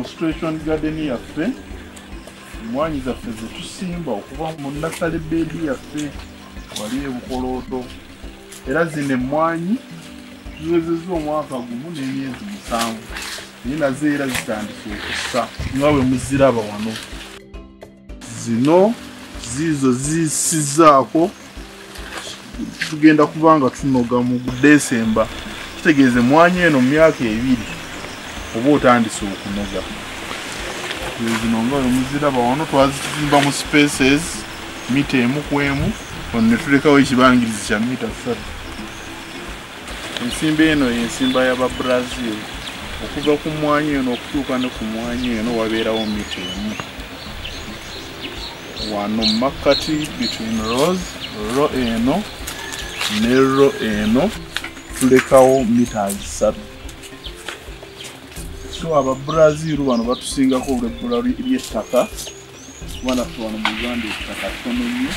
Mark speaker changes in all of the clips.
Speaker 1: demonstration garden yaffe mwanyi zaffe zetusimba okuva mu nasale bedi yaffe wali ebukolooto era zino emmwanyi ziwezezza omwaka gumu n'emyezi 7 naye nazo era zitandise okussa nga bwe muziraba wano. Zino ziizo zisizaako tugenda kubanga tunoga mu Desemba, kitegeeze emmwanyi eno mu myaka 2 oba otandise okunoga. Zino nga bwe muziraba wano twazizimba mu spaces mita 1 ku 1 ne tulekawo ekibangirizi kya mita 3. Ensimba eno y'ensimba y'aba Brazil. Okuva ku mmwanyi eno okutuuka ne ku mmwanyi eno wabeerawo mita 1. Wano makkati between row eno ne row eno tulekawo mita 3. So aba Brazil bano batusingako olw'ebbula ly'ettaka. Banaffe wano mu Uganda ettaka ttono nnyo.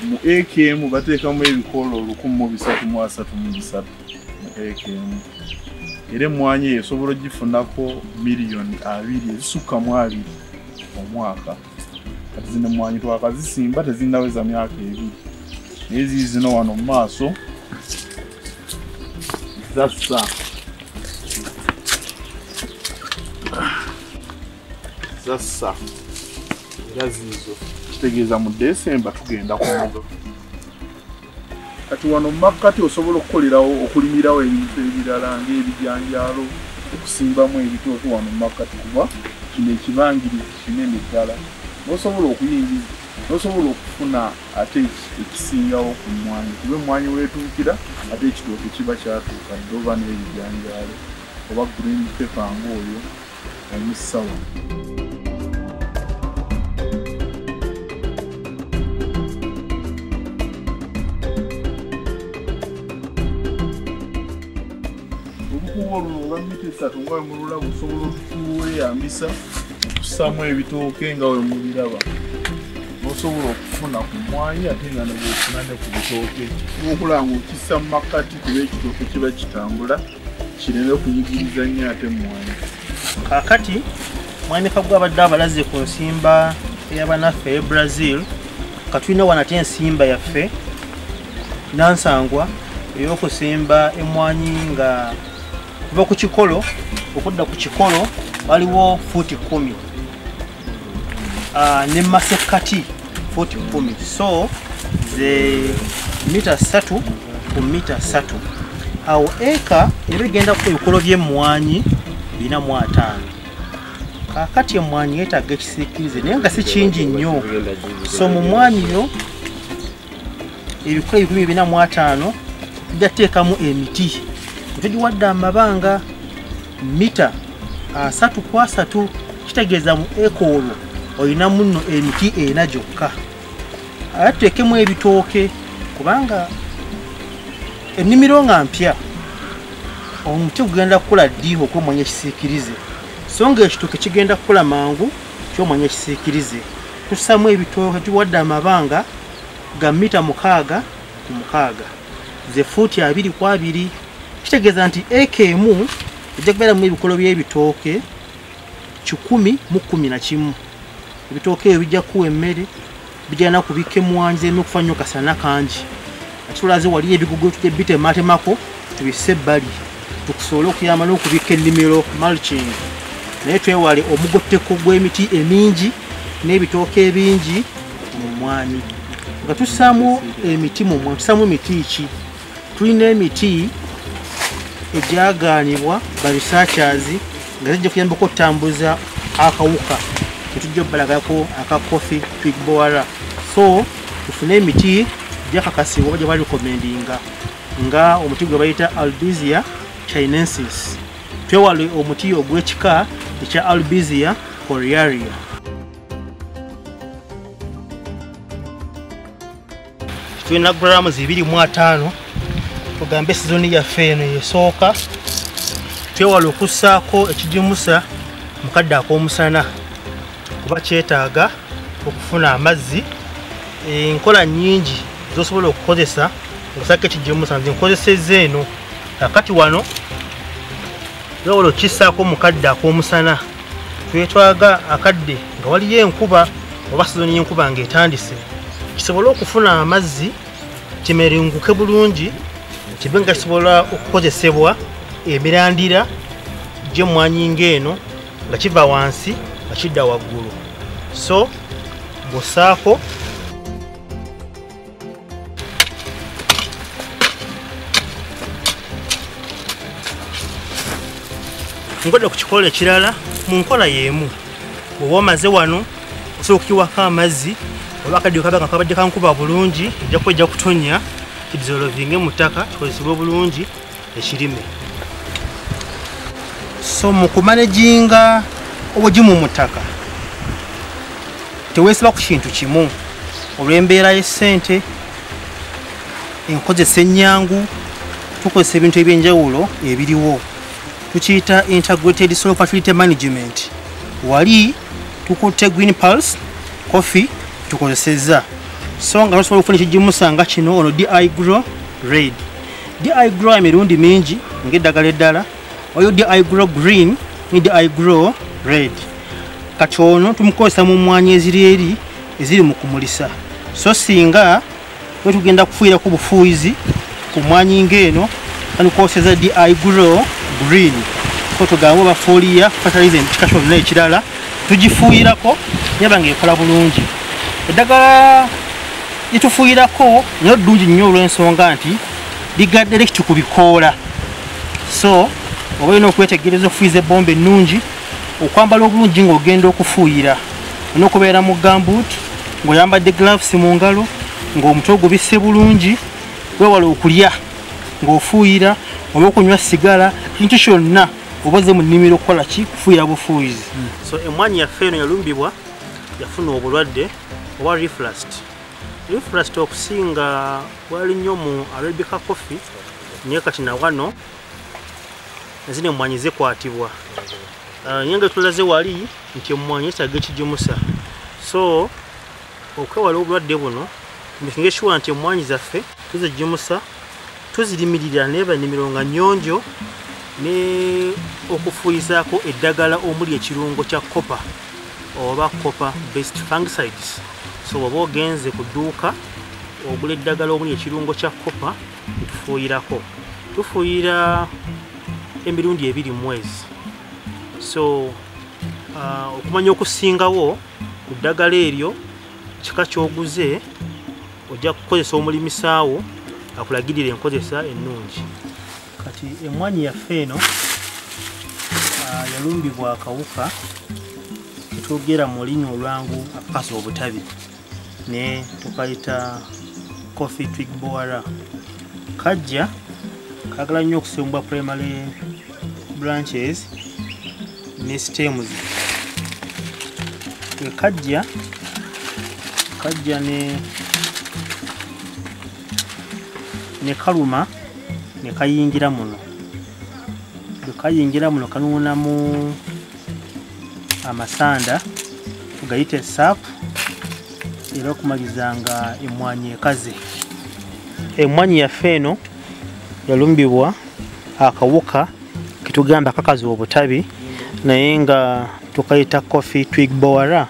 Speaker 1: Mu AKM bateekamu ebikoola 1333 mu AKM. Era emmwanyi esobola ogifunako miliyoni 2 ezisukka mu 2 omwaka. Kati zino emmwanyi twakazisimba tezinnaweza myaka 2. Naye zino wano mu maaso zassa. Zassa. Era ziizo kitegeeza mu Desemba tugenda kunoga. Kati wano makkati osobola okukolerawo okulimirawo ebintu ebirala ng'ebijanjaalo, okusimbamu ebitooke wano makkati kuba kino ekibangirizi kinene ddala. N'osobola okuyingiza, n'osobola okufuna ate ekisingawo ku mmwanyi. Kuba emmwanyi weetuukira ate ekitooke kiba kyatuuka dde oba n'ebijanjaalo oba green pepper ng'oyo omusawo. Olwa mita 3 nga we mululaba osobola okuweyambisa okussamu ebitooke nga we mubiraba. N'osobola okufuna ku mmwanyi ate nga nebwofuna ne ku bitooke. N'okulaba ng'okissa mu makkati kuba ekitooke kiba kitambula kireme kunyigiriza nnyo ate mmwanyi.
Speaker 2: Kaakati mwanika gw'abadde abalaze ku nsimba ey'abanaffe e Brazil, katulina wano ate ensimba yaffe nansangwa ey'okusimba emmwanyi nga kuva ku kikolo okudda ku kikolo waliwo fuuti 10 ne masekkati fuuti 10, so ze mita 3 ku mita 3. Awo eka ebigenda ku ebikolo by'emmwanyi 405. Kaakati emmwanyi yeetaaga ekisiikirize naye nga si kingi nnyo, so mu mmwanyi yo ebikolo 405 tujja teekamu emiti. Tugiwadde amabanga mita 3 ku 3, kitegeeza mu eka olwo olina muno emiti 4 gyokka. Ate tuteekemu ebitooke kubanga ennimiro nga mpya, omuti gugenda kukula ddi okwemwanya ekisiikirize, so nga ekitooke kigenda kukula mangu kyomwanya ekisiikirize. Tussaamu ebitooke tuwadde amabanga ga mita 6 ku 6, ze fuuti 2 ku 2. Kitegeeza nti AKM ejja kubeeramu ebikolo by'ebitooke 111. Ebitooke ebyo bijja kuwa emmere, bijja kubikka emmwanyi zireme okufa nnyo kasana kangi. Ate tulaze wali ebigugu tujja bitematemako tubisse ebbali tukusobole okuyamba n'okubikka ennimiro mulching. Naye twewale omugotteko gw'emiti emingi n'ebitooke ebingi mu mmwanyi. Nga tussaamu emiti mu mmwanyi, tussaamu emiti ki? Tulina emiti egyagaanibwa ba researchers nga zijja kuyambako okutambuza akawuka ketujja obbalagako aka coffee twig borer. So tufune emiti gyakakasibwa oba gye balikomendinga nga omuti gwe bayita Albizia chinensis. Twewale omuti ogw'ekika ekya Albizia corearia. Tulina grams 2.5 tugambe sizoni yaffe eno yesooka. Twewala okussaako ekigimusa mu kadde ak'omusana kuba kyetaaga okufuna amazzi. Enkola nnyingi z'osobola okukozesa okusaako ekigimusa, nze nkozesezza eno. Kakati wano twewala okissaako mu kadde ak'omusana twetwaga akadde nga waliyo enkuba oba sizoni y'enkuba ng'etandise kisobole okufuna amazzi kimerenguke bulungi kibe nga kisobola okukozesebwa emirandira gy'emmwanyi ng'eno nga kiva wansi nga kidda waggulu so bw'ossaako ngodde ku kikola ekirala mu nkola y'emu bw'oba omaze wano osobola okukiwako amazzi oba akaddiyo kaba nga kabadde kankuba bulungi ejja kutonya kidizolovinge mu ttaka kikozesebwe bulungi ekirime so mu kumanaginga obugimu mu ttaka teweesiba ku kintu kimu olw'embeera y'essente enkozesa ennyangu tukozesa ebintu ebyenjawulo ebiriwo tukiyita integrated soil fertility management wali tukutte green pulse coffee tukozesezza so nga tusobola okufuna ekigimusa nga kino ono DI-Grow red DI-Grow emirundi mingi ng'eddagala eddala waliyo DI-Grow green ne DI-Grow red kati ono tumukozesa mu mmwanyi eziri mu kumulisa so singa we tugenda kufuuyirako bufuuyizi ku mmwanyi ng'eno kanukozeseza DI-Grow green so tugambe bafuuliya fertilizer ekika kyonna ekirala tugifuuyirako yaba ng'ekola bulungi eddagala litufuuyirako nayo ddungi nnyo olw'ensonga nti ligadde lekiti ku bikoola so oba olina okwetegereza okufuuyiza ebbomba ennungi okwambala obulungi ng'ogenda okufuuyira olina okubeera mu gambuut ng'oyambadde gloves mu ngalo ng'omutwe ogubisse bulungi weewala okulya ng'ofuuyira oba okunywa sigala kintu kyonna oboze mu nnimiro okukola ki kufuuyira bufuuyizi so emmwanyi yaffe eno yalumbibwa yafuna obulwadde oba reflust okusinga wali nnyo mu Arabica coffee naye kati na wano ezino emmwanyi zikwatibwa nyenga tulaze wali nti emmwanyi etaaga ekigimusa so okwewala obulwadde buno tumekinge sure nti emmwanyi zaffe tuzigimusa tuzirimirira neba nnimiro nga nnyonjo ne okufuuyizaako eddagala omuli ekirungo kya copper oba copper based fungicides so oba ogenze ku dduuka ogula eddagala omuli ekirungo kya copper tufuuyira emirundi 2 mu mwezi so okumanya okusingawo ku ddagala eryo kika kyoguze ojja kukozesa omulimisaawo akulagirira enkozesa ennungi kati emmwanyi yaffe eno yalumbibwa akawuka ketwogera mu linnya olwangu akakasa obutabi ne tukayita coffee twig borer kajja kagala nnyo okusimbwa primary branches ne stems kajja ne kaluma ne kayingira muno kanuunamu amasanda tugayite sap era okumalizanga emmwanyi ekaze emmwanyi yaffe eno yalumbibwa akawuka ketugamba kakazi obutabi naye nga tukayita coffee twig borer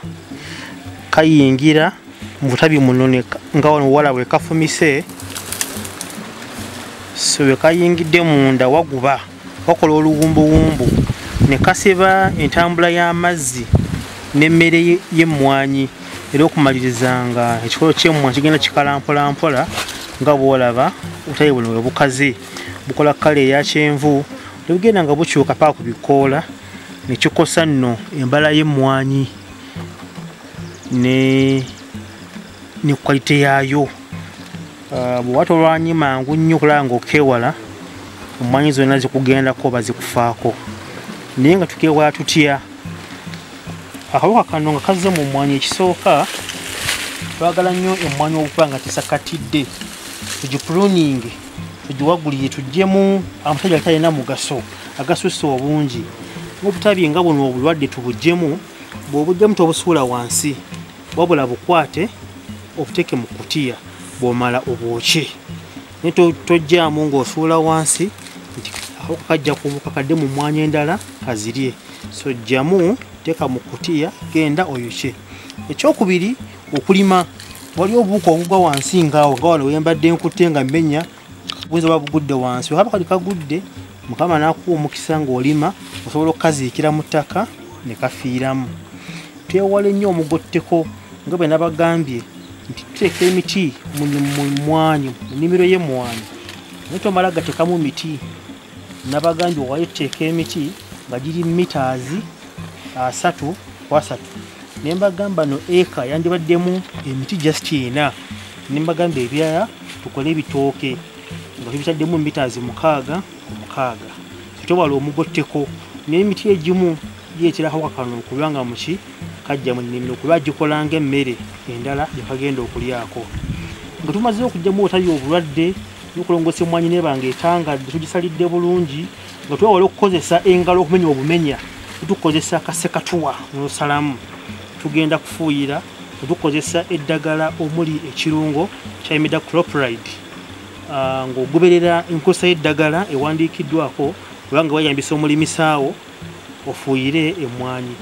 Speaker 2: kayingira mu butabi muno nga wano wala bwe kafumise so bwe kayingidde munda waguba wakola oluwumbuwumbu ne kasiba entambula y'amazzi n'emmere y'emmwanyi era okumalirizanga ekikolo ky'emmwanyi kigenda kikalampolampola nga bw'olaba obutabi buno bwe bukaze bukola kkala eya kyenvu nebugenda nga bukyuka paka ku bikoola ne kikosa nno embala y'emmwanyi ne kwalite yaayo bwewata olwanyi mangu nnyo okulaba ng'okeewala emmwanyi zonna zikugendako oba zikufaako naye nga tukeewala tutya akawuka kano nga kazze mu mmwanyi ekisooka twagala nnyo emmwanyi okuba nga tesakatidde tugipruninge tugiwagulire tuggyemu amasajja alitalina mugaso agasusse obungi ng'obutabi nga buno obulwadde tubuggyemu bw'obuggyemu tobusuula wansi wabula bukwate obuteeke mu kutiya bw'omala obwokye naye tojjaamu ng'osuula wansi nti akawuka kajja kubuka kadde mu mmwanyi endala kazirye so jjamu teeka mu kutiya genda oyokye. Ekyokubiri okulima waliwo obuuka obugwa wansi ngaawo nga wano wembadde nkutte nga mmenya buyinza oba bugudde wansi waba kali kagudde Mukama n'akuwa omukisa ng'olima osobola okukaziikira mu ttaka ne kafiiramu. Twewale nnyo omugotteko nga bwe nabagambye nti tuteeka emiti mu mmwanyi mu nnimiro y'emmwanyi naye tomala gateekamu miti. Nabagambye wali tuteeka emiti nga giri mitaazi 3x3 ne mbagamba no eka yandibaddemu emiti just 4 ne mbagamba ebirala tukole ebitooke nga tubitaddemu mitaazi 6 twewala omugotteko n'emiti egimu yeetera akawuka kano okubanga muki kajja mu nnimiro kuba gikola ng'emmere endala gye kagenda okulyako. Nga tumaze okugyamu obutali obulwadde n'okulongoosa emmwanyi n'ebanga etangadde tugisalidde bulungi nga twewala okukozesa engalo okumenya obumenya tukozesa kasekatuwa n'osalamu. Tugenda kufuuyira tukozesa eddagala omuli ekirungo kya imidacloprid ng'ogoberera enkozesa y'eddagala ewandiikiddwako kubanga wayambisa omulimisaawo ofuuyire emmwanyi.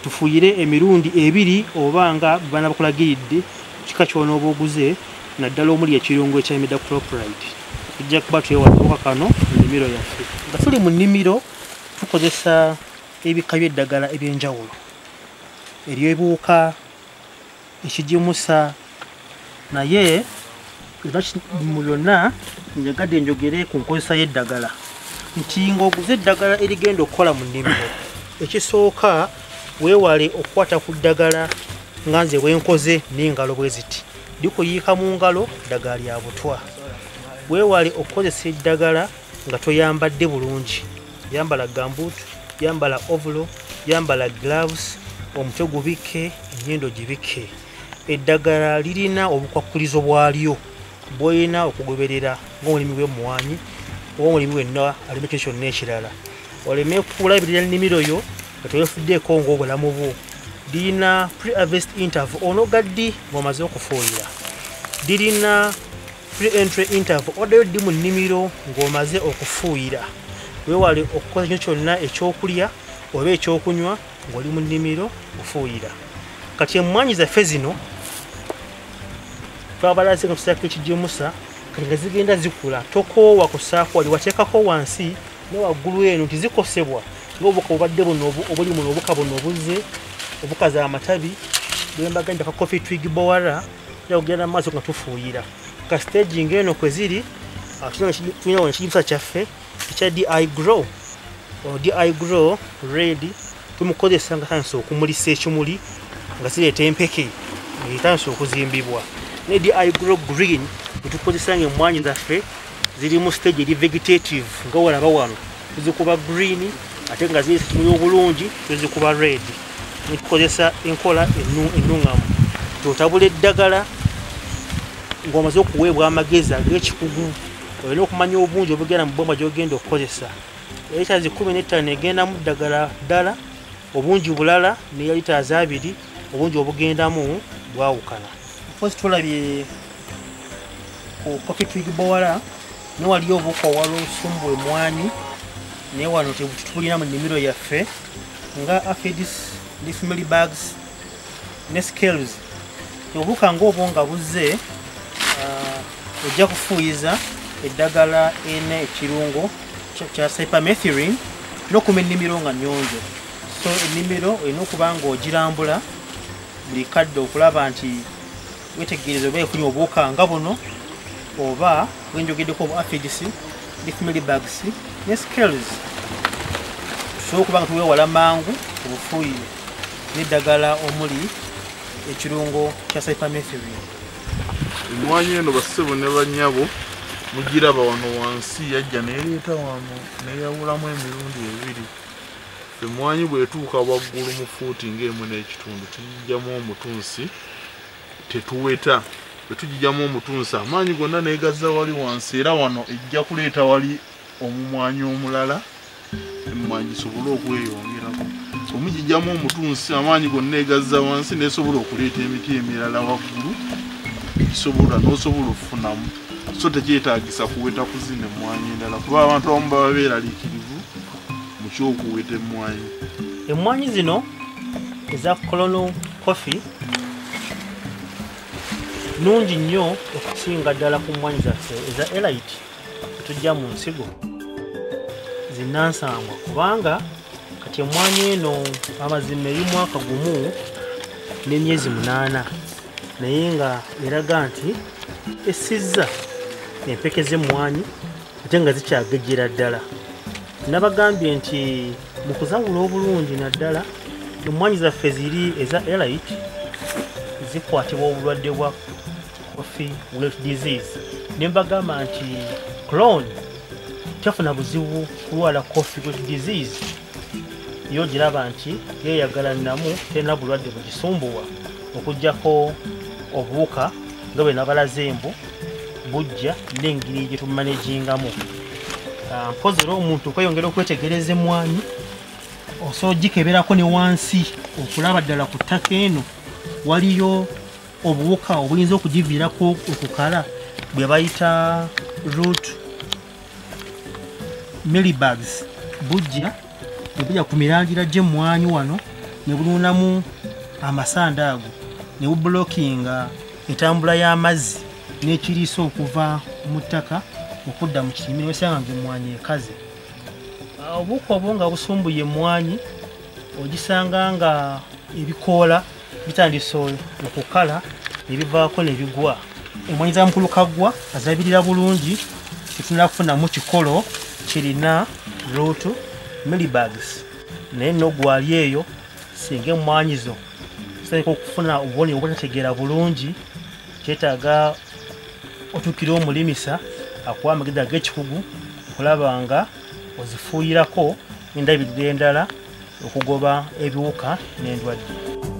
Speaker 2: Tufuuyire emirundi 2 oba nga bana bakulagiridde kika ky'onooba oguze naddala omuli ekirungo ekya imidacloprid. Tujja kuba twewadde kano mu nnimiro yaffe. Nga tuli mu nnimiro tukozesa ebika by'eddagala eby'enjawulo. Eryebuuka, ekigimusa, naye mu byonna njagadde njogere ku nkozesa y'eddagala nti ng'oguze eddagala erigenda okukola mu nnimiro, ekisooka weewale okukwata ku ddagala nga nze bwenkoze n'engalo bwe ziti likuyiika mu ngalo ddagala lya butwa. Weewale okukozesa eddagala nga toyambadde bulungi. Yambala gambuutu, yambala ovulo, yambala gloves, omutwe gubikke, ennyindo gibikke. Eddagala lirina obukwakkulizo bwalyo bw'olina okugoberera ng'omulimi w'emmwanyi oba omulimi wenna alima ekintu kyonna ekirala. Oleme kulabirira ennimiro yo nga toyefuddeeko ng'obulamu bwo. Lirina pre-harvest interval onoga ddi ng'omaze okufuuyira. Lirina pre-entry interval oddayo ddi mu nnimiro ng'omaze okufuuyira. Weewale okukola ekintu kyonna ekyokulya oba ekyokunywa ng'oli mu nnimiro ofuuyira. Kati emmwanyi zaffe zino twabalaze nga tusaako ekigimusa kati nga zigenda zikula tokoowa kusaako wali wateekako wansi ne waggulu eno tizikosebwa ng'obuka obadde buno obuli muno obuka buno obuze obukaza amatabi bwembagamba ka coffee twig bower okugenda mu maaso nga tufuuyira. Ka staging eno kwe ziri tulina wano ekigimusa kyaffe ekya DI Grow DI Grow Red tumukozesa nga tandise okumulisa ekimuli nga sireeta empeke etandise okuzimbibwa. Ne DI Grow Green tukozesa ng'emmwanyi zaffe ziri mu stage eri vegetative nga walaba wano tuzikuba green ate nga ziri ekimuli obulungi tuzikuba red. Tukozesa enkola ennuŋŋamu totabula eddagala ng'omaze okuweebwa amagezi ag'ekikugu olina okumanya obungi obugenda mu bbomba gy'ogenda okukozesa. Liters 15 egenda mu ddagala ddala obungi bulala ne liters 2 obungi obugendamu bwawukana. Pozi tulabye ku coffee twig bower ne waliyo obuuka owala obusumbu emmwanyi naye wano tetulina mu nnimiro yaffe nga aphids, leaf mealy bugs ne scales. Obuuka ng'obwo nga buzze ojja kufuuyiza eddagala ene ekirungo kya cypermethrin n'okuma ennimiro nga nnyonjo. So ennimiro olina okuba ng'ogirambula buli kadde okulaba nti wetegereza oba ekunywa obuuka nga buno oba bwenjogeddeko obu aphids, leaf mealy bugs ne scales. Tusobola okuba nga tuweewala mangu obufuuyire n'eddagala omuli ekirungo kya cypermethrin.
Speaker 1: Emmwanyi eno bassebo ne bannyabo mugiraba wano wansi yajja neereeta wano neeyawulamu emirundi 2. Emmwanyi bw'etuuka waggulu mu fuuti ng'emu n'ekitundu tugijjamu omutunsi tetuweta. Bwe tugijjamu omutunsi amaanyi gonna neegazza wali wansi era wano ejja kuleeta wali omumwanyi omulala emmwanyi gisobole okweyongerako. Omugijjamu omutunsi amaanyi gonna egazza wansi neesobola okuleeta emiti emirala waggulu gisobola n'osobola okufunamu. So tekyetaagisa kuweta kuzina emmwanyi endala kuba abantu abamu baba beeraliikirivu mu ky'okuweta emmwanyi.
Speaker 2: Emmwanyi zino eza Colonel Coffee nungi nnyo okusinga ddala ku mmwanyi zaffe eza Elite tujja mu nsigo zinnansangwa kubanga kati emmwanyi eno amazima eri mwaka gumu n'emyezi 8 naye nga eraga nti essizza empeke z'emmwanyi ate nga zikyagejjera ddala. Nabagambye nti mu kuzawula obulungi naddala emmwanyi zaffe ziri eza Elite zikwatibwa obulwadde bwa coffee wilt disease. Ne mbagamba nti Crohn tafuna buzibu kulwala coffee wilt disease. Yo giraba nti yeeyagala nnamu tena bulwadde bugisumbuwa okuggyako obuwuka nga bwe nabalaze embu bujja n'engeri gye tumanagingamu. Mpozi era omuntu okweyongera okwetegereza emmwanyi osobola ogikeberako ne wansi okulaba ddala ku ttaka eno waliyo obuwuka obuyinza okugiviirako okukala bwe bayita root mealybugs bujja ne bujja ku mirangira gy'emmwanyi wano ne bunuunamu amasanda ago ne bubulokinga entambula y'amazzi n'ekiriisa okuva mu ttaka okudda mu kirime osanga ng'emmwanyi ekaze. Obuwuka obwo nga busumbuye emmwanyi ogisanga nga ebikoola bitandise okukala ne bivaako ne bigwa. Emmwanyi za mukulu kaggwa azirabirira bulungi tetunula kufunamu kikolo kirina root mealybugs naye nno gwali eyo singa emmwanyi zo zitandika okufuna obubonero obutategeera bulungi kyetaaga otuukira omulimisa akuwa amagezi ag'ekikugu okulaba nga ozifuuyirako endabirira endala okugoba ebiwuka n'endwadde.